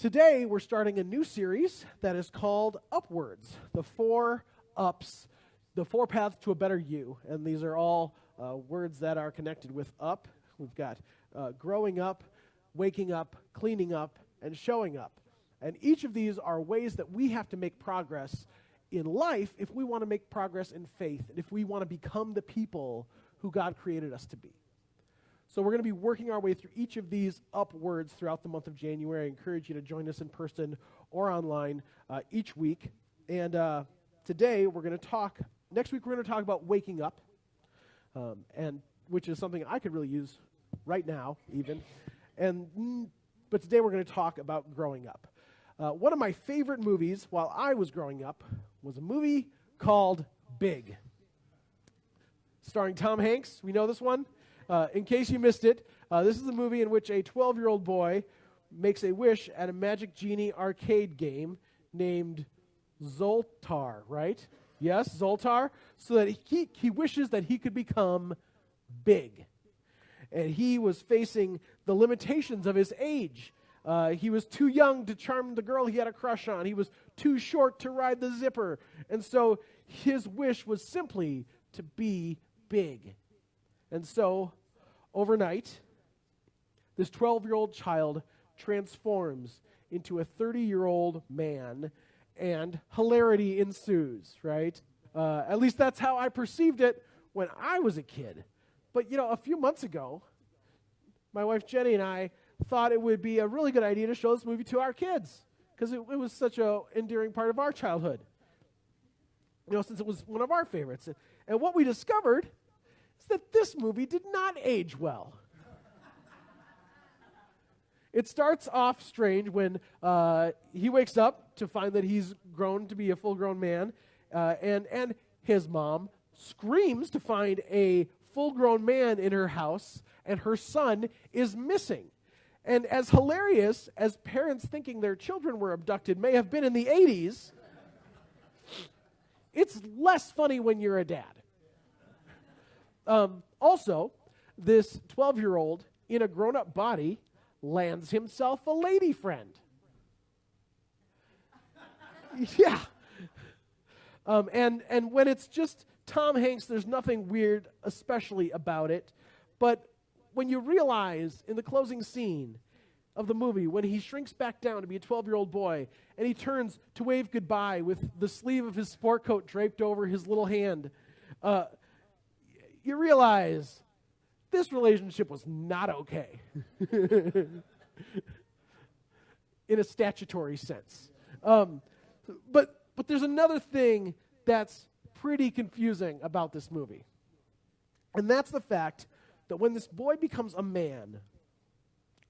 Today, we're starting a new series that is called Upwards, the 4 ups, the 4 paths to a better you. And these are all words that are connected with up. We've got growing up, waking up, cleaning up, and showing up. And each of these are ways that we have to make progress in life if we want to make progress in faith, and if we want to become the people who God created us to be. So we're going to be working our way through each of these upwards throughout the month of January. I encourage you to join us in person or online each week. And today we're going to talk, next week we're going to talk about waking up, and which is something I could really use right now even. But today we're going to talk about growing up. One of my favorite movies while I was growing up was a movie called Big, starring Tom Hanks. We know this one? In case you missed it, this is a movie in which a 12-year-old boy makes a wish at a Magic Genie arcade game named Zoltar, right? Yes, Zoltar. So that he wishes that he could become big. And he was facing the limitations of his age. He was too young to charm the girl he had a crush on. He was too short to ride the zipper. And so his wish was simply to be big. And so, overnight, this 12-year-old child transforms into a 30-year-old man, and hilarity ensues, right? At least that's how I perceived it when I was a kid. But, a few months ago, my wife Jenny and I thought it would be a really good idea to show this movie to our kids, because it was such an endearing part of our childhood, since it was one of our favorites. And what we discovered is that this movie did not age well. It starts off strange when he wakes up to find that he's grown to be a full-grown man, and his mom screams to find a full-grown man in her house, and her son is missing. And as hilarious as parents thinking their children were abducted may have been in the 80s, it's less funny when you're a dad. Also, this 12-year-old in a grown-up body lands himself a lady friend. Yeah. And when it's just Tom Hanks, there's nothing weird especially about it. But when you realize in the closing scene of the movie, when he shrinks back down to be a 12-year-old boy, and he turns to wave goodbye with the sleeve of his sport coat draped over his little hand, you realize this relationship was not okay in a statutory sense. But there's another thing that's pretty confusing about this movie, and that's the fact that when this boy becomes a man,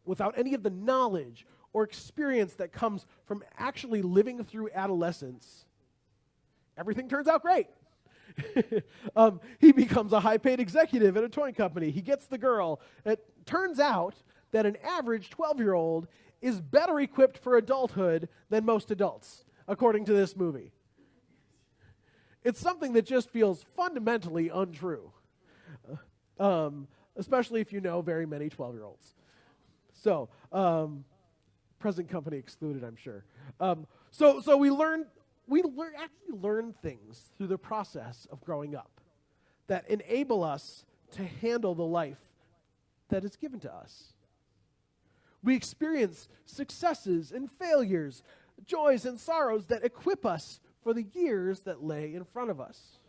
without any of the knowledge or experience that comes from actually living through adolescence, everything turns out great. He becomes a high-paid executive at a toy company. He gets the girl. It turns out that an average 12-year-old is better equipped for adulthood than most adults, according to this movie. It's something that just feels fundamentally untrue, especially if you know very many 12-year-olds. So, present company excluded, I'm sure. So we actually learn things through the process of growing up that enable us to handle the life that is given to us. We experience successes and failures, joys and sorrows that equip us for the years that lay in front of us.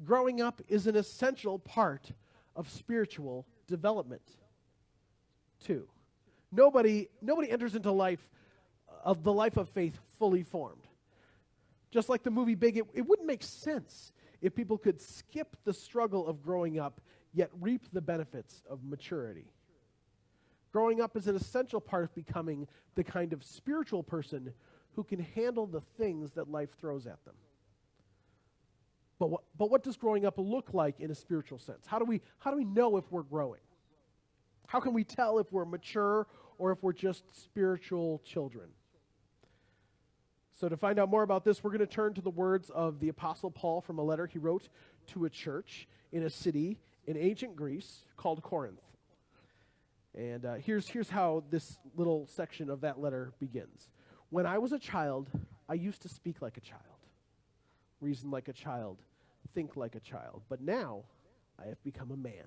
Growing up is an essential part of spiritual development, too. Nobody enters into the life of faith fully formed. Just like the movie Big, it wouldn't make sense if people could skip the struggle of growing up, yet reap the benefits of maturity. Growing up is an essential part of becoming the kind of spiritual person who can handle the things that life throws at them. But what does growing up look like in a spiritual sense? How do we know if we're growing? How can we tell if we're mature or if we're just spiritual children? So to find out more about this, we're going to turn to the words of the Apostle Paul from a letter he wrote to a church in a city in ancient Greece called Corinth. And here's how this little section of that letter begins. When I was a child, I used to speak like a child, reason like a child, think like a child. But now I have become a man.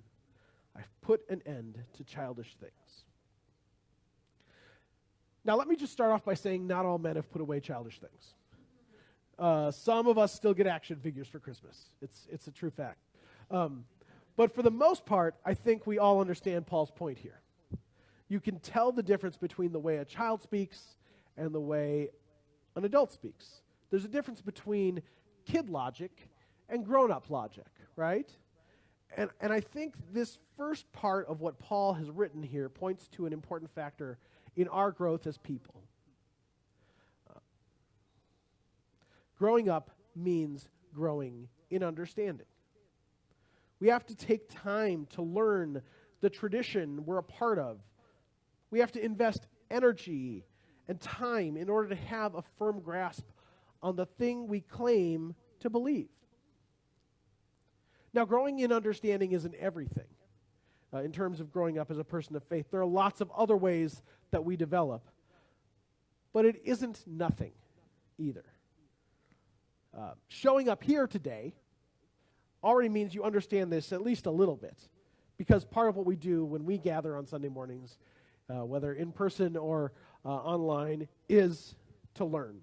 I've put an end to childish things. Now let me just start off by saying not all men have put away childish things. Some of us still get action figures for Christmas. It's a true fact. But for the most part, I think we all understand Paul's point here. You can tell the difference between the way a child speaks and the way an adult speaks. There's a difference between kid logic and grown-up logic, right? And I think this first part of what Paul has written here points to an important factor in our growth as people. Growing up means growing in understanding. We have to take time to learn the tradition we're a part of. We have to invest energy and time in order to have a firm grasp on the thing we claim to believe. Now, growing in understanding isn't everything. In terms of growing up as a person of faith, there are lots of other ways that we develop. But it isn't nothing either. Showing up here today already means you understand this at least a little bit. Because part of what we do when we gather on Sunday mornings, whether in person or online, is to learn.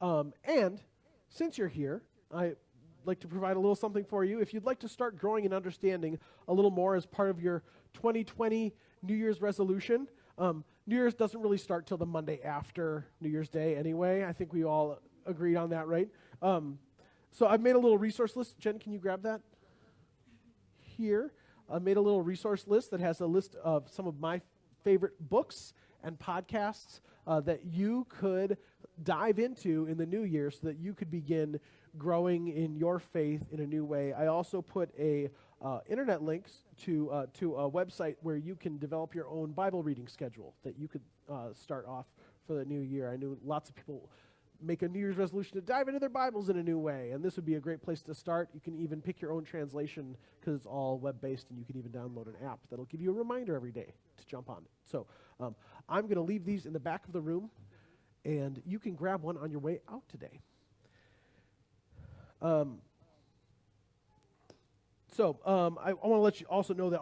And since you're here, I'd like to provide a little something for you. If you'd like to start growing in understanding a little more as part of your 2020 New Year's resolution, New Year's doesn't really start till the Monday after New Year's Day anyway. I think we all agreed on that, right? So I've made a little resource list. Jen, can you grab that? Here. I made a little resource list that has a list of some of my favorite books and podcasts that you could dive into in the new year so that you could begin growing in your faith in a new way. I also put a internet links to a website where you can develop your own Bible reading schedule that you could start off for the new year. I knew lots of people make a New Year's resolution to dive into their Bibles in a new way, and this would be a great place to start. You can even pick your own translation because it's all web-based, and you can even download an app that'll give you a reminder every day to jump on it. So I'm going to leave these in the back of the room, and you can grab one on your way out today. I want to let you also know that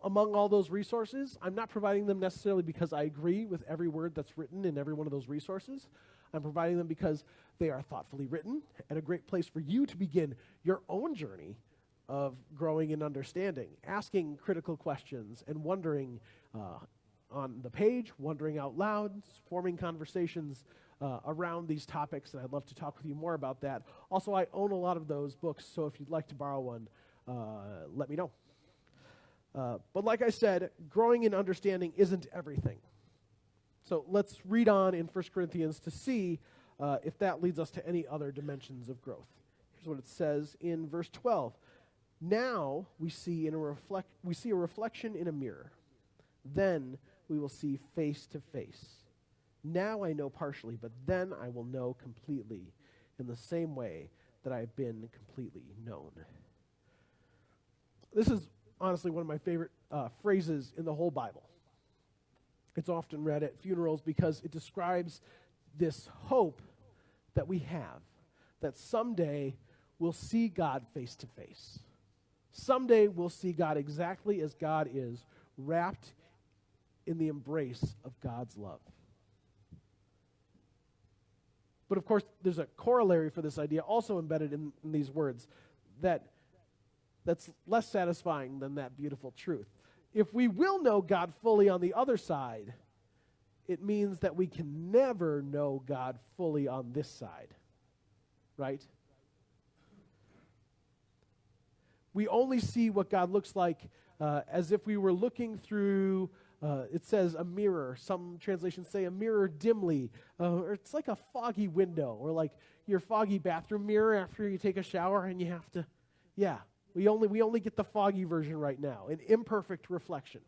among all those resources, I'm not providing them necessarily because I agree with every word that's written in every one of those resources. I'm providing them because they are thoughtfully written and a great place for you to begin your own journey of growing in understanding, asking critical questions, and wondering on the page, wondering out loud, forming conversations around these topics, and I'd love to talk with you more about that. Also, I own a lot of those books, so if you'd like to borrow one, let me know. But like I said, growing in understanding isn't everything. So let's read on in 1 Corinthians to see if that leads us to any other dimensions of growth. Here's what it says in verse 12. Now we see a reflection in a mirror. Then we will see face to face. Now I know partially, but then I will know completely in the same way that I have been completely known. This is honestly one of my favorite phrases in the whole Bible. It's often read at funerals because it describes this hope that we have, that someday we'll see God face to face. Someday we'll see God exactly as God is, wrapped in the embrace of God's love. But of course, there's a corollary for this idea also embedded in these words that's less satisfying than that beautiful truth. If we will know God fully on the other side, it means that we can never know God fully on this side, right? We only see what God looks like as if we were looking through, it says a mirror. Some translations say a mirror dimly. Or it's like a foggy window, or like your foggy bathroom mirror after you take a shower and you have to, we only get the foggy version right now, an imperfect reflection.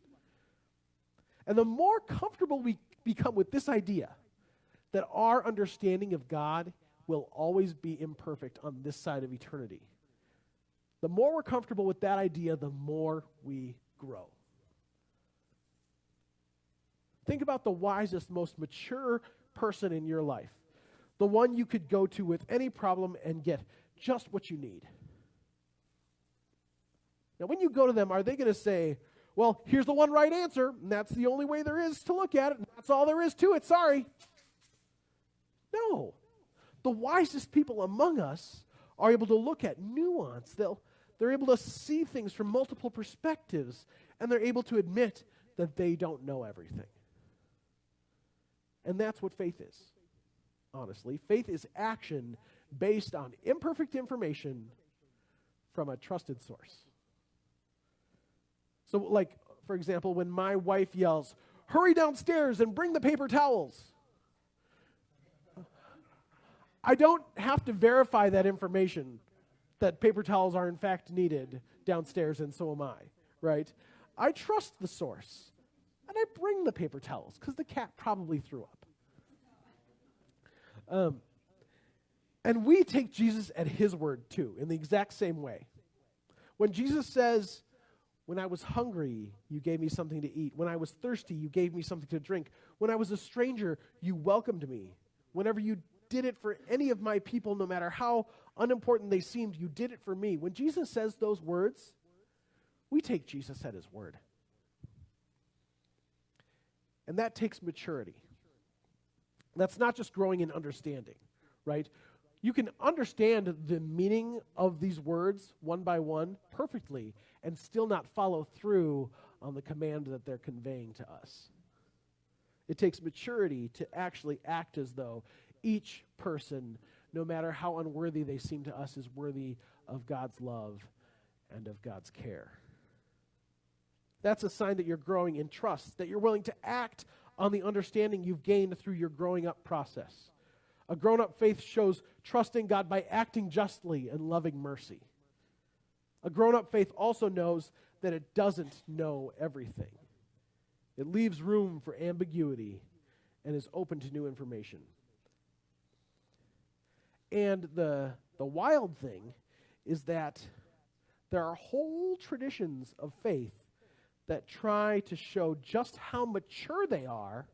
And the more comfortable we become with this idea that our understanding of God will always be imperfect on this side of eternity, the more we're comfortable with that idea, the more we grow. Think about the wisest, most mature person in your life. The one you could go to with any problem and get just what you need. Now, when you go to them, are they going to say, well, here's the one right answer, and that's the only way there is to look at it, and that's all there is to it, sorry. No. The wisest people among us are able to look at nuance. They're able to see things from multiple perspectives, and they're able to admit that they don't know everything. And that's what faith is, honestly. Faith is action based on imperfect information from a trusted source. So, like, for example, when my wife yells, "Hurry downstairs and bring the paper towels," I don't have to verify that information, that paper towels are in fact needed downstairs, and so am I, right? I trust the source, and I bring the paper towels, because the cat probably threw up. And we take Jesus at his word, too, in the exact same way. When Jesus says, "When I was hungry, you gave me something to eat. When I was thirsty, you gave me something to drink. When I was a stranger, you welcomed me. Whenever you did it for any of my people, no matter how unimportant they seemed, you did it for me." When Jesus says those words, we take Jesus at his word. And that takes maturity. That's not just growing in understanding, right? You can understand the meaning of these words one by one perfectly and still not follow through on the command that they're conveying to us. It takes maturity to actually act as though each person, no matter how unworthy they seem to us, is worthy of God's love and of God's care. That's a sign that you're growing in trust, that you're willing to act on the understanding you've gained through your growing up process. A grown-up faith shows trusting God by acting justly and loving mercy. A grown-up faith also knows that it doesn't know everything. It leaves room for ambiguity and is open to new information. And the wild thing is that there are whole traditions of faith that try to show just how mature they are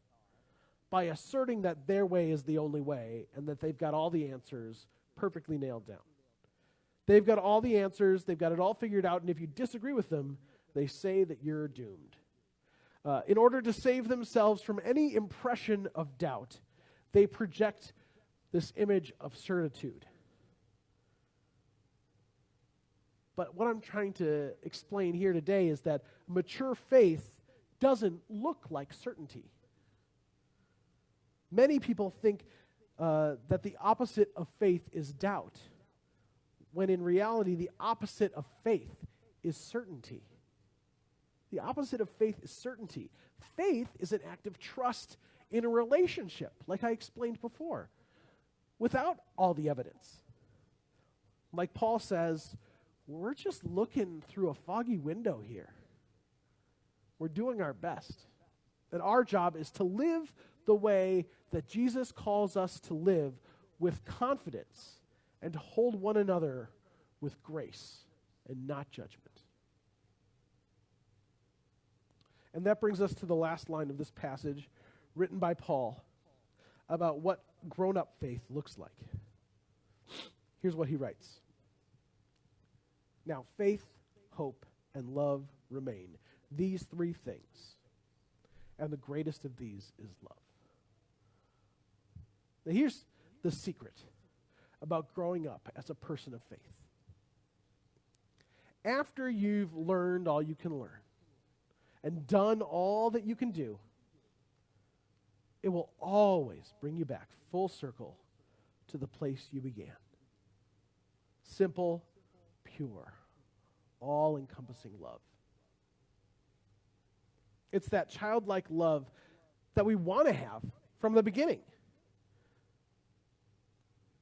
by asserting that their way is the only way and that they've got all the answers perfectly nailed down. They've got all the answers, they've got it all figured out, and if you disagree with them, they say that you're doomed. In order to save themselves from any impression of doubt, they project this image of certitude. But what I'm trying to explain here today is that mature faith doesn't look like certainty. Many people think that the opposite of faith is doubt, when in reality, the opposite of faith is certainty. The opposite of faith is certainty. Faith is an act of trust in a relationship, like I explained before, without all the evidence. Like Paul says, we're just looking through a foggy window here. We're doing our best. And our job is to live the way that Jesus calls us to live with confidence and to hold one another with grace and not judgment. And that brings us to the last line of this passage written by Paul about what grown-up faith looks like. Here's what he writes. Now, faith, hope, and love remain. These three things. And the greatest of these is love. Now, here's the secret about growing up as a person of faith. After you've learned all you can learn and done all that you can do, it will always bring you back full circle to the place you began. Simple, pure, all-encompassing love. It's that childlike love that we want to have from the beginning.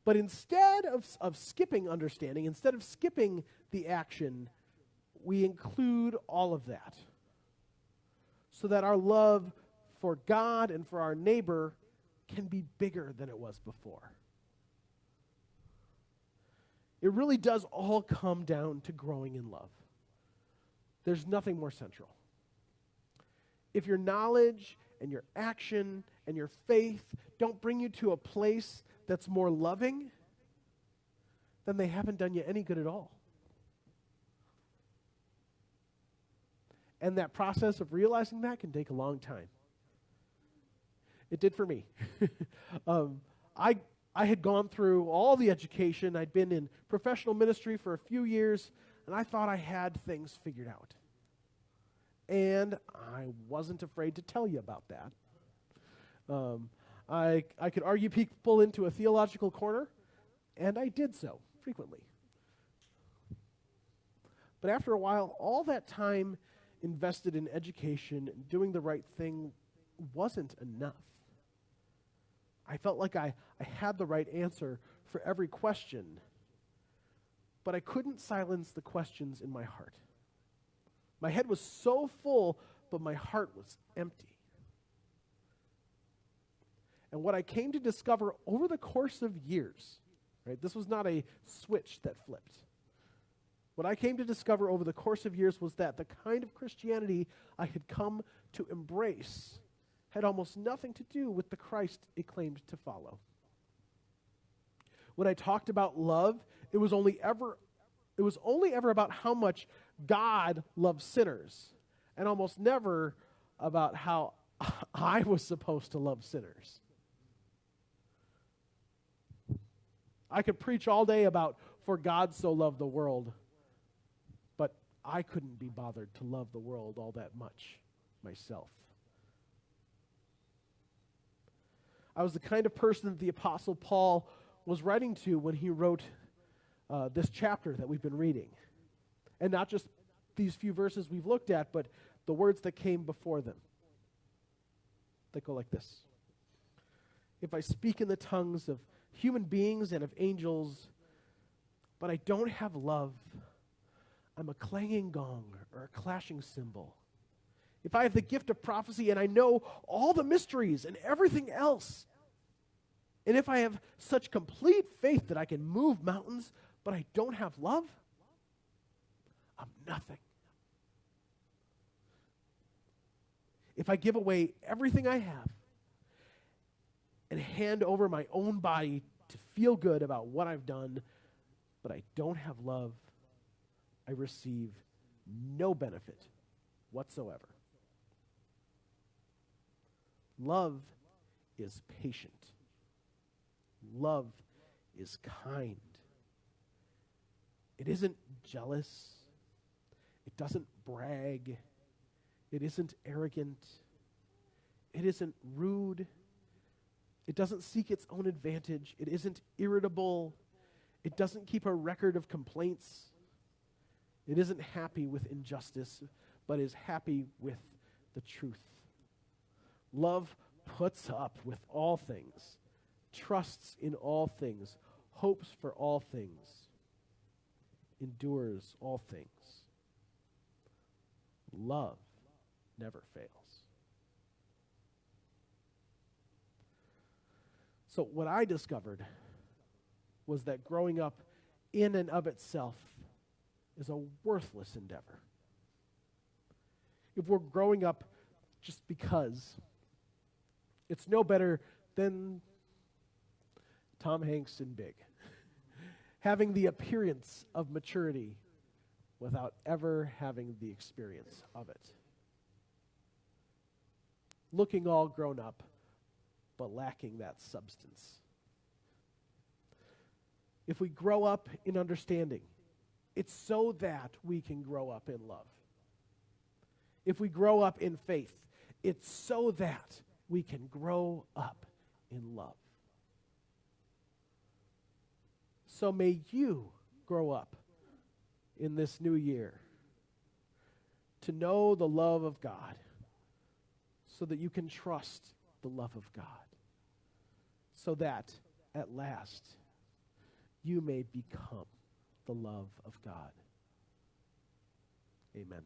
But instead of skipping understanding, instead of skipping the action, we include all of that so that our love for God and for our neighbor can be bigger than it was before. It really does all come down to growing in love. There's nothing more central. If your knowledge and your action and your faith don't bring you to a place that's more loving, then they haven't done you any good at all. And that process of realizing that can take a long time. It did for me. I had gone through all the education. I'd been in professional ministry for a few years, and I thought I had things figured out. And I wasn't afraid to tell you about that. I could argue people into a theological corner, and I did so frequently. But after a while, all that time invested in education and doing the right thing wasn't enough. I felt like I had the right answer for every question, but I couldn't silence the questions in my heart. My head was so full, but my heart was empty. And what I came to discover over the course of years, right, this was not a switch that flipped. What I came to discover over the course of years was that the kind of Christianity I had come to embrace had almost nothing to do with the Christ it claimed to follow. When I talked about love, it was only ever about how much God loves sinners, and almost never about how I was supposed to love sinners. I could preach all day about for God so loved the world, but I couldn't be bothered to love the world all that much myself. I was the kind of person that the Apostle Paul was writing to when he wrote this chapter that we've been reading. And not just these few verses we've looked at, but the words that came before them. They go like this. If I speak in the tongues of human beings and of angels, but I don't have love, I'm a clanging gong or a clashing cymbal. If I have the gift of prophecy and I know all the mysteries and everything else, and if I have such complete faith that I can move mountains, but I don't have love, I'm nothing. If I give away everything I have and hand over my own body to feel good about what I've done, but I don't have love, I receive no benefit whatsoever. Love is patient. Love is kind. It isn't jealous. It doesn't brag. It isn't arrogant. It isn't rude. It doesn't seek its own advantage. It isn't irritable. It doesn't keep a record of complaints. It isn't happy with injustice, but is happy with the truth. Love puts up with all things, trusts in all things, hopes for all things, endures all things. Love never fails. So what I discovered was that growing up in and of itself is a worthless endeavor. If we're growing up just because, it's no better than Tom Hanks in Big, having the appearance of maturity without ever having the experience of it. Looking all grown up, but lacking that substance. If we grow up in understanding, it's so that we can grow up in love. If we grow up in faith, it's so that we can grow up in love. So may you grow up in this new year to know the love of God so that you can trust the love of God, so that at last you may become the love of God. Amen.